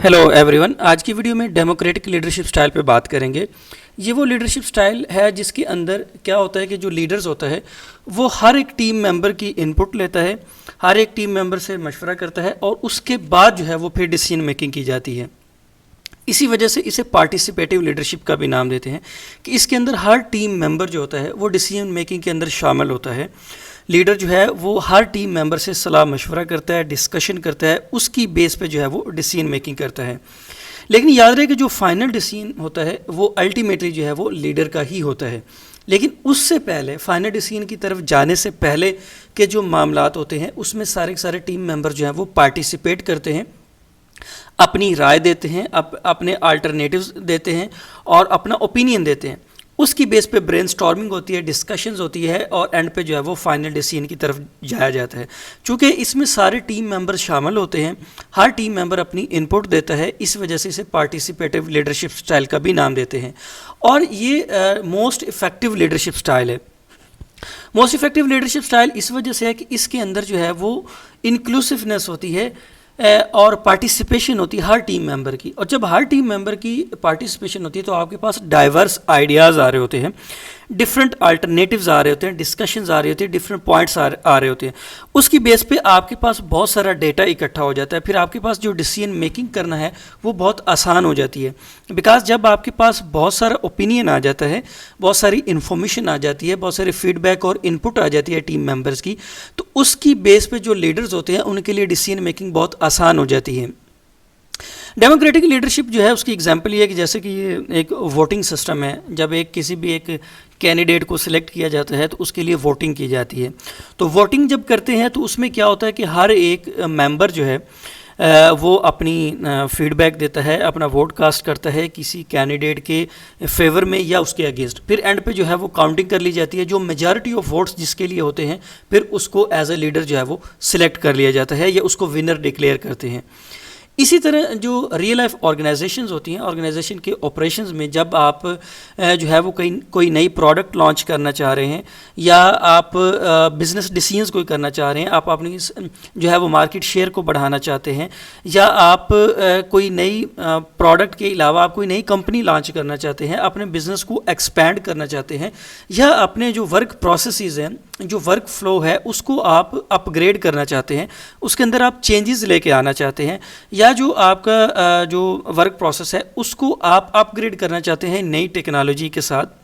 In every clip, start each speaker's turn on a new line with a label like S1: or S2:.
S1: Hello everyone, आज की video में डेमोक्रेटिक लीडरशिप स्टाइल पे बात करेंगे। ये वो लीडरशिप स्टाइल है जिसके अंदर क्या होता है कि जो लीडर्स होता है वो हर एक टीम मेंबर की इनपुट लेता है, हर एक टीम मेंबर से मशवरा करता है और उसके बाद जो है वो फिर डिसीजन मेकिंग की जाती है। इसी वजह से इसे पार्टिसिपेटिव लीडरशिप का भी नाम देते हैं कि इसके अंदर हर टीम मेंबर जो होता है वो डिसीजन मेकिंग के अंदर शामिल होता है। लीडर जो है वो हर टीम मेंबर से सलाह मशवरा करता है, डिस्कशन करता है, उसकी बेस पे जो है वो डिसीजन मेकिंग करता है। लेकिन याद रहे कि जो फाइनल डिसीजन होता है वो अल्टीमेटली जो है वो लीडर का ही होता है। लेकिन उससे पहले फाइनल डिसीजन की तरफ जाने से पहले के जो मामलात होते हैं उसमें सारे के सारे टीम मेंबर जो हैं वो पार्टिसिपेट करते हैं, अपनी राय देते हैं, अपने अल्टरनेटिव्स देते हैं और अपना ओपिनियन देते हैं। उसकी बेस पे ब्रेनस्टॉर्मिंग होती है, डिस्कशंस होती है और एंड पे जो है वो फाइनल डिसीजन की तरफ जाया जाता है। चूँकि इसमें सारे टीम मेंबर शामिल होते हैं, हर टीम मेंबर अपनी इनपुट देता है, इस वजह से इसे पार्टिसिपेटिव लीडरशिप स्टाइल का भी नाम देते हैं। और ये मोस्ट इफ़ेक्टिव लीडरशिप स्टाइल है। मोस्ट इफ़ेक्टिव लीडरशिप स्टाइल इस वजह से है कि इसके अंदर जो है वो इंक्लूसिवनेस होती है और पार्टिसिपेशन होती है हर टीम मेंबर की। और जब हर टीम मेंबर की पार्टिसिपेशन होती है तो आपके पास डाइवर्स आइडियाज़ आ रहे होते हैं, डिफरेंट अल्टरनेटिव्स आ रहे होते हैं, डिस्कशंस आ रही होती है, डिफरेंट पॉइंट्स आ रहे होते हैं। उसकी बेस पे आपके पास बहुत सारा डेटा इकट्ठा हो जाता है, फिर आपके पास जो डिसीजन मेकिंग करना है वो बहुत आसान हो जाती है। बिकॉज जब आपके पास बहुत सारा ओपिनियन आ जाता है, बहुत सारी इन्फॉर्मेशन आ जाती है, बहुत सारे फीडबैक और इनपुट आ जाती है टीम मेंबर्स की, तो उसकी बेस पे जो लीडर्स होते हैं उनके लिए डिसीजन मेकिंग बहुत आसान हो जाती है। डेमोक्रेटिक लीडरशिप जो है उसकी एग्जांपल ये है कि जैसे कि ये एक वोटिंग सिस्टम है। जब किसी भी एक कैंडिडेट को सिलेक्ट किया जाता है तो उसके लिए वोटिंग की जाती है। तो वोटिंग जब करते हैं तो उसमें क्या होता है कि हर एक मेंबर जो है वो अपनी फीडबैक देता है, अपना वोट कास्ट करता है किसी कैंडिडेट के फेवर में या उसके अगेंस्ट। फिर एंड पे जो है वो काउंटिंग कर ली जाती है, जो मेजॉरिटी ऑफ वोट्स जिसके लिए होते हैं फिर उसको एज ए लीडर जो है वो सिलेक्ट कर लिया जाता है या उसको विनर डिक्लेयर करते हैं। इसी तरह जो रियल लाइफ ऑर्गेनाइजेशंस होती हैं, ऑर्गेनाइजेशन के ऑपरेशंस में जब आप जो है वो कोई नई प्रोडक्ट लॉन्च करना चाह रहे हैं या आप बिज़नेस डिसीजंस कोई करना चाह रहे हैं, आप अपनी जो है वो मार्केट शेयर को बढ़ाना चाहते हैं या आप कोई नई प्रोडक्ट के अलावा आप कोई नई कंपनी लॉन्च करना चाहते हैं, अपने बिज़नेस को एक्सपैंड करना चाहते हैं या अपने जो वर्क प्रोसेसेस हैं, जो वर्क फ्लो है उसको आप अपग्रेड करना चाहते हैं, उसके अंदर आप चेंजेस लेके आना चाहते हैं या जो आपका जो वर्क प्रोसेस है उसको आप अपग्रेड करना चाहते हैं नई टेक्नोलॉजी के साथ।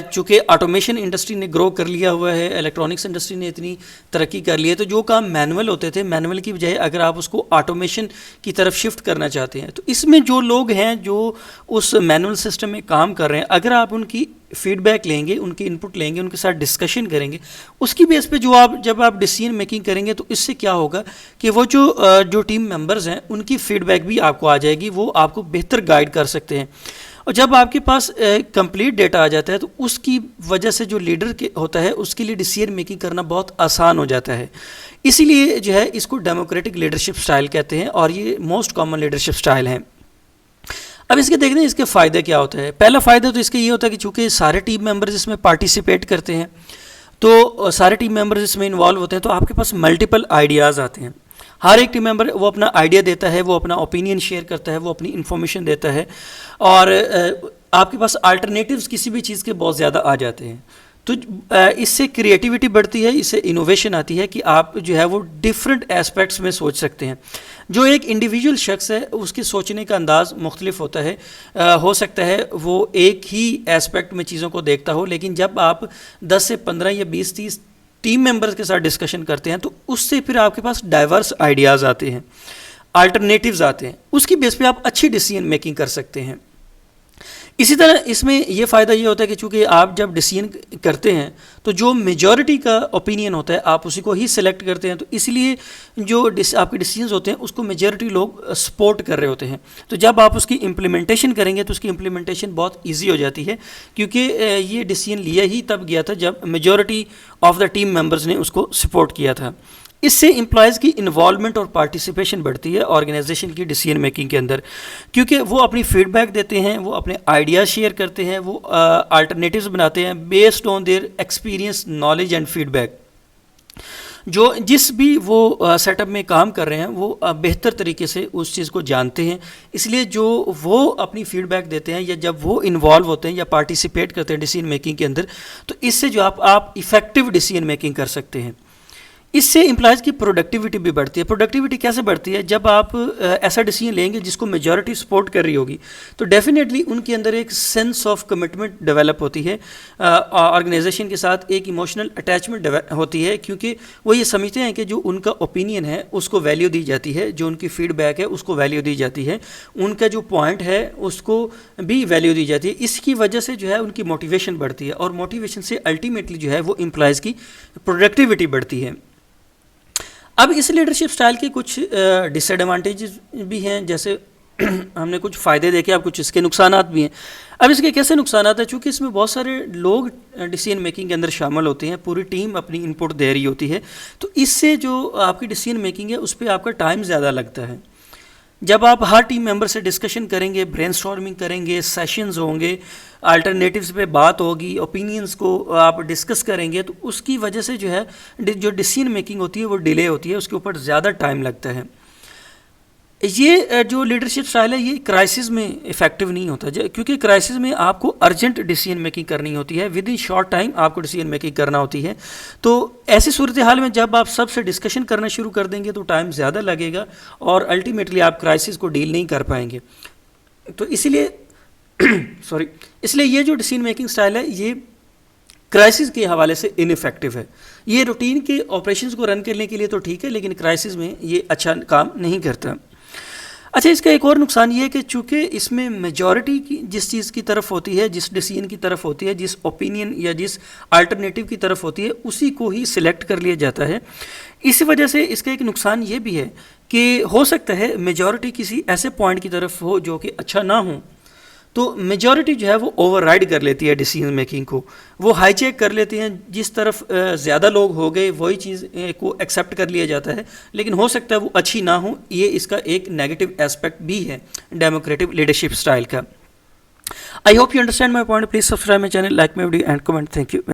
S1: चूँकि ऑटोमेशन इंडस्ट्री ने ग्रो कर लिया हुआ है, इलेक्ट्रॉनिक्स इंडस्ट्री ने इतनी तरक्की कर ली है, तो जो काम मैनुअल होते थे, मैनुअल की बजाय अगर आप उसको ऑटोमेशन की तरफ शिफ्ट करना चाहते हैं तो इसमें जो लोग हैं जो उस मैनुअल सिस्टम में काम कर रहे हैं, अगर आप उनकी फीडबैक लेंगे, उनकी इनपुट लेंगे, उनके साथ डिस्कशन करेंगे, उसकी बेस पे जब आप डिसीजन मेकिंग करेंगे तो इससे क्या होगा कि वो जो टीम मेंबर्स हैं उनकी फीडबैक भी आपको आ जाएगी, वो आपको बेहतर गाइड कर सकते हैं। और जब आपके पास कंप्लीट डेटा आ जाता है तो उसकी वजह से जो लीडर के होता है उसके लिए डिसीजन मेकिंग करना बहुत आसान हो जाता है। इसीलिए जो है इसको डेमोक्रेटिक लीडरशिप स्टाइल कहते हैं और ये मोस्ट कॉमन लीडरशिप स्टाइल है। अब इसके देखते हैं इसके फ़ायदे क्या होते हैं। पहला फ़ायदा तो इसका ये होता है कि चूँकि सारे टीम मेंबर्स इसमें पार्टिसिपेट करते हैं तो सारे टीम मेंबर्स इसमें इन्वॉल्व होते हैं तो आपके पास मल्टीपल आइडियाज़ आते हैं। हर एक टीम मेंबर वो अपना आइडिया देता है, वो अपना ओपिनियन शेयर करता है, वो अपनी इन्फॉर्मेशन देता है और आपके पास अल्टरनेटिव्स किसी भी चीज़ के बहुत ज़्यादा आ जाते हैं। तो इससे क्रिएटिविटी बढ़ती है, इससे इनोवेशन आती है कि आप जो है वो डिफरेंट एस्पेक्ट्स में सोच सकते हैं। जो एक इंडिविजुअल शख्स है उसके सोचने का अंदाज़ मुख्तलिफ होता है, हो सकता है वो एक ही एस्पेक्ट में चीज़ों को देखता हो, लेकिन जब आप 10 से 15 या 20-30 टीम मेंबर्स के साथ डिस्कशन करते हैं तो उससे फिर आपके पास डाइवर्स आइडियाज़ आते हैं, अल्टरनेटिव्स आते हैं, उसकी बेस पे आप अच्छी डिसीजन मेकिंग कर सकते हैं। इसी तरह इसमें ये फ़ायदा ये होता है कि चूँकि आप जब डिसीजन करते हैं तो जो मेजॉरिटी का ओपिनियन होता है आप उसी को ही सिलेक्ट करते हैं, तो इसलिए जो आपके डिसीजंस होते हैं उसको मेजॉरिटी लोग सपोर्ट कर रहे होते हैं। तो जब आप उसकी इम्प्लीमेंटेशन करेंगे तो उसकी इम्प्लीमेंटेशन बहुत ईजी हो जाती है, क्योंकि ये डिसीजन लिया ही तब गया था जब majority of the team members ने उसको सपोर्ट किया था। इससे एम्प्लॉयज़ की इन्वॉल्वमेंट और पार्टिसिपेशन बढ़ती है ऑर्गेनाइजेशन की डिसीजन मेकिंग के अंदर, क्योंकि वो अपनी फीडबैक देते हैं, वो अपने आइडियाज़ शेयर करते हैं, वो अल्टरनेटिव्स बनाते हैं based on their experience, knowledge and feedback. جو جس بھی وہ سیٹ اپ میں کام کر رہے ہیں وہ بہتر طریقے سے اس چیز کو جانتے ہیں، اس لیے جو وہ اپنی فیڈ بیک دیتے ہیں یا جب وہ انوالو ہوتے ہیں یا پارٹیسپیٹ کرتے ہیں ڈیسیجن میکنگ کے اندر، تو اس سے جو آپ ایفیکٹو ڈیسیجن میکنگ کر سکتے ہیں۔ اس سے امپلائز کی پروڈکٹیوٹی بھی بڑھتی ہے۔ پروڈکٹیوٹی کیسے بڑھتی ہے؟ جب آپ ایسا ڈیسیجن لیں گے جس کو میجورٹی سپورٹ کر رہی ہوگی تو ڈیفینیٹلی ان کے اندر ایک سینس آف کمٹمنٹ ڈیولپ ہوتی ہے آرگنائزیشن کے ساتھ، ایک ایموشنل اٹیچمنٹ ہوتی ہے، کیونکہ وہ یہ سمجھتے ہیں کہ جو ان کا اوپینین ہے اس کو ویلیو دی جاتی ہے، جو ان کی فیڈ بیک ہے اس کو ویلیو دی جاتی ہے، ان کا جو پوائنٹ ہے اس کو بھی ویلیو دی جاتی ہے۔ اس کی وجہ سے جو ہے ان کی موٹیویشن بڑھتی ہے، اور موٹیویشن سے الٹیمیٹلی جو ہے وہ امپلائز کی پروڈکٹیوٹی بڑھتی ہے۔ اب اس لیڈرشپ سٹائل کے کچھ ڈس ایڈوانٹیجز بھی ہیں، جیسے ہم نے کچھ فائدے دیکھے، اب کچھ اس کے نقصانات بھی ہیں۔ اب اس کے کیسے نقصانات ہیں؟ چونکہ اس میں بہت سارے لوگ ڈیسیجن میکنگ کے اندر شامل ہوتے ہیں، پوری ٹیم اپنی ان پٹ دے رہی ہوتی ہے، تو اس سے جو آپ کی ڈیسیجن میکنگ ہے اس پہ آپ کا ٹائم زیادہ لگتا ہے۔ جب آپ ہر ٹیم ممبر سے ڈسکشن کریں گے، برین اسٹارمنگ کریں گے، سیشنز ہوں گے، الٹرنیٹیوز پہ بات ہوگی، اوپینینز کو آپ ڈسکس کریں گے، تو اس کی وجہ سے جو ہے جو ڈیسیجن میکنگ ہوتی ہے وہ ڈیلے ہوتی ہے، اس کے اوپر زیادہ ٹائم لگتا ہے۔ یہ جو لیڈرشپ سٹائل ہے یہ کرائسس میں افیکٹو نہیں ہوتا، کیونکہ کرائسس میں آپ کو ارجنٹ ڈیسیجن میکنگ کرنی ہوتی ہے، ود ان شارٹ ٹائم آپ کو ڈیسیجن میکنگ کرنا ہوتی ہے۔ تو ایسی صورتحال میں جب آپ سب سے ڈسکشن کرنا شروع کر دیں گے تو ٹائم زیادہ لگے گا، اور الٹیمیٹلی آپ کرائسس کو ڈیل نہیں کر پائیں گے۔ تو اس لیے اس لیے یہ جو ڈیسیجن میکنگ سٹائل ہے یہ کرائسس کے حوالے سے انفیکٹو ہے۔ یہ روٹین کے آپریشنز کو رن کرنے کے لیے تو ٹھیک ہے، لیکن کرائسس میں یہ اچھا کام نہیں کرتا۔ اچھا، اس کا ایک اور نقصان یہ ہے کہ چونکہ اس میں میجورٹی کی جس چیز کی طرف ہوتی ہے، جس ڈیسیجن کی طرف ہوتی ہے، جس اوپینین یا جس الٹرنیٹیو کی طرف ہوتی ہے، اسی کو ہی سلیکٹ کر لیا جاتا ہے۔ اس وجہ سے اس کا ایک نقصان یہ بھی ہے کہ ہو سکتا ہے میجورٹی کسی ایسے پوائنٹ کی طرف ہو جو کہ اچھا نہ ہو، تو میجورٹی جو ہے وہ اوور رائڈ کر لیتی ہے ڈیسیجن میکنگ کو، وہ ہائی چیک کر لیتے ہیں، جس طرف زیادہ لوگ ہو گئے وہی چیز کو ایکسیپٹ کر لیا جاتا ہے، لیکن ہو سکتا ہے وہ اچھی نہ ہو۔ یہ اس کا ایک نیگیٹو اسپیکٹ بھی ہے ڈیموکریٹک لیڈرشپ سٹائل کا۔ I hope you understand my point. Please subscribe my channel, like my video and comment. Thank you.